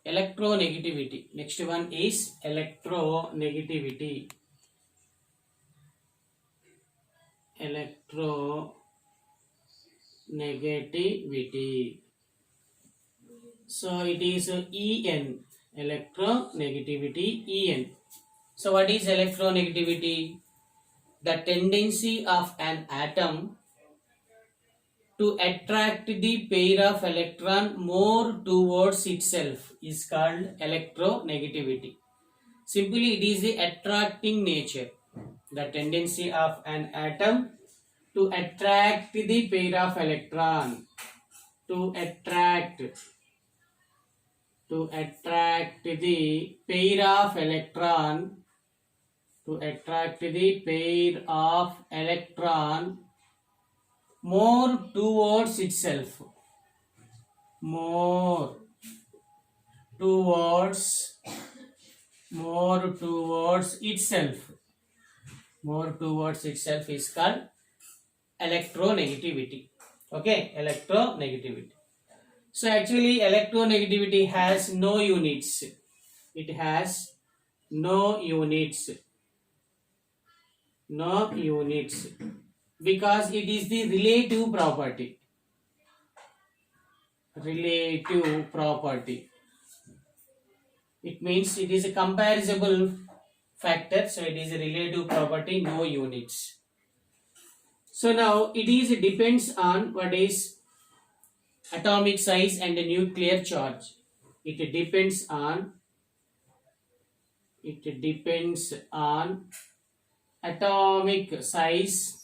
electronegativity. Next one is electronegativity. Electronegativity. So it is En. Electronegativity En. So what is electronegativity? The tendency of an atom to attract the pair of electron more towards itself is called electronegativity. Simply, it is the attracting nature. The tendency of an atom to attract the pair of electron. To attract the pair of electron. To attract the pair of electron more towards itself. More towards itself. More towards itself is called electronegativity. Okay, electronegativity. So actually electronegativity has no units. It has no units. No units. Because it is the relative property. Relative property. It means it is a comparable factor. So it is a relative property, no units. So now it is depends on what is atomic size and nuclear charge. It depends on atomic size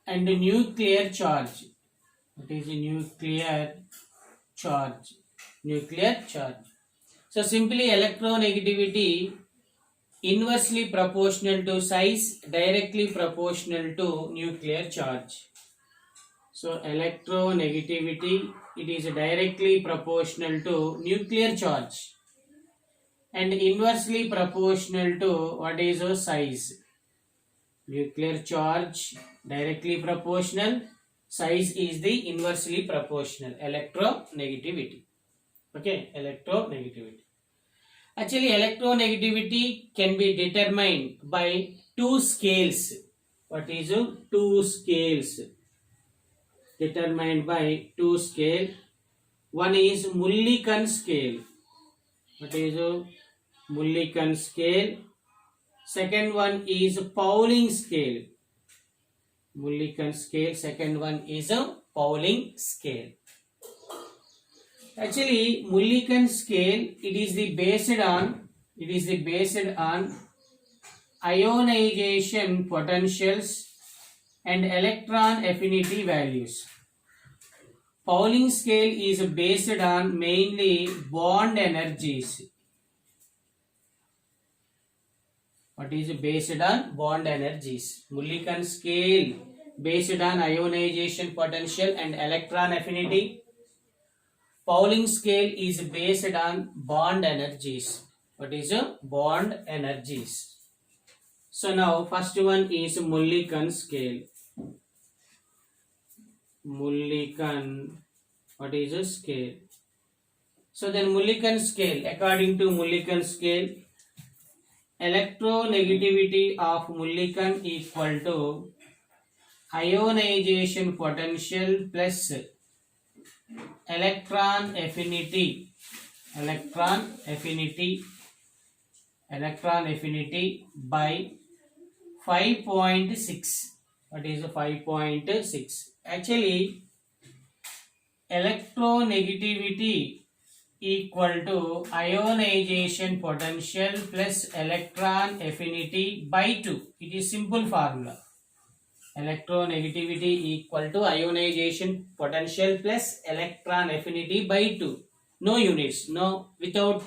and nuclear charge. What is nuclear charge? Nuclear charge. So simply electronegativity inversely proportional to size, directly proportional to nuclear charge. So electronegativity, it is directly proportional to nuclear charge and inversely proportional to what is a size. Nuclear charge directly proportional, size is the inversely proportional. Electronegativity. Okay, electronegativity. Actually, electronegativity can be determined by two scales. What is two scales? Determined by two scale. One is Mulliken scale. What is Mulliken scale? Second one is Pauling scale. Mulliken scale. Second one is a Pauling scale. Actually, Mulliken scale, it is the based on ionization potentials and electron affinity values. Pauling scale is based on mainly bond energies. What is based on bond energies? Mulliken scale based on ionization potential and electron affinity. Pauling scale is based on bond energies. What is bond energies? So now first one is Mulliken scale. Mulliken, what is a scale? So then Mulliken scale, according to Mulliken scale, electronegativity of Mulliken equal to ionization potential plus electron affinity by 5.6. What is 5.6? Actually, electronegativity equal to ionization potential plus electron affinity by 2. It is simple formula. Electronegativity equal to ionization potential plus electron affinity by 2. No units, no, without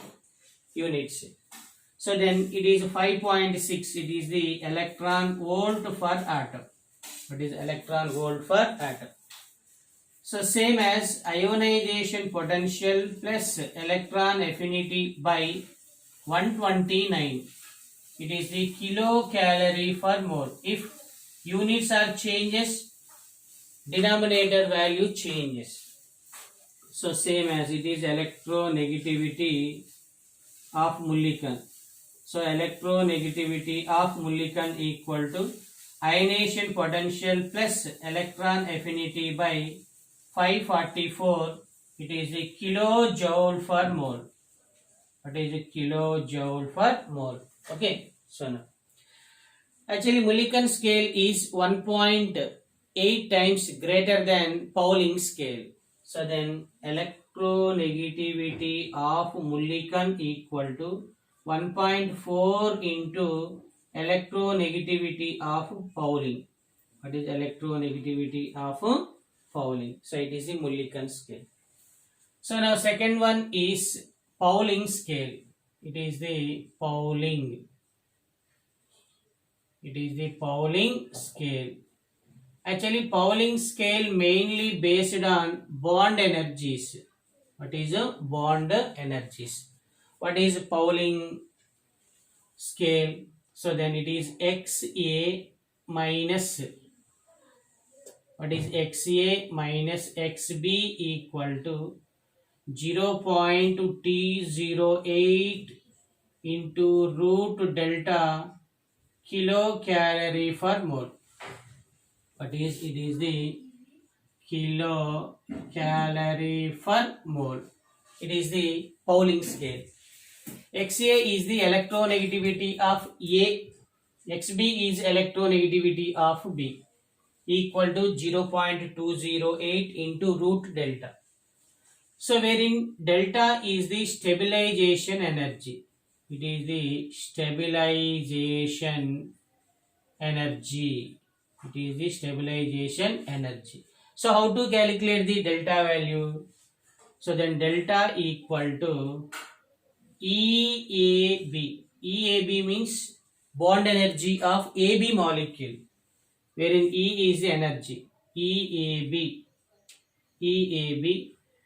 units. So then it is 5.6. It is the electron volt per atom. It is electron volt per atom. So same as ionization potential plus electron affinity by 129. It is the kilocalorie per mole. If units are changes, denominator value changes. So same as it is electronegativity of Mulliken. So electronegativity of Mulliken equal to ionization potential plus electron affinity by 544. It is a kilojoule per mole. What is a kilojoule per mole? Okay. So now, actually Mulliken scale is 1.8 times greater than Pauling scale. So then electronegativity of Mulliken equal to 1.4 into electronegativity of Pauling. What is electronegativity of Pauling? So it is the Mulliken scale. So now second one is Pauling scale. It is the Pauling. It is the Pauling scale. Actually, Pauling scale mainly based on bond energies. What is a bond energies? What is Pauling scale? So then it is XA minus, what is XA minus XB equal to 0.T08 into root delta kilocalorie per mole. What is it? Is the kilocalorie per mole. It is the Pauling scale. XA is the electronegativity of A, XB is electronegativity of B, equal to 0.208 into root delta. So wherein delta is the stabilization energy. It is the stabilization energy. It is the stabilization energy. So how to calculate the delta value? So then delta equal to EAB. EAB means bond energy of AB molecule, wherein E is the energy. EAB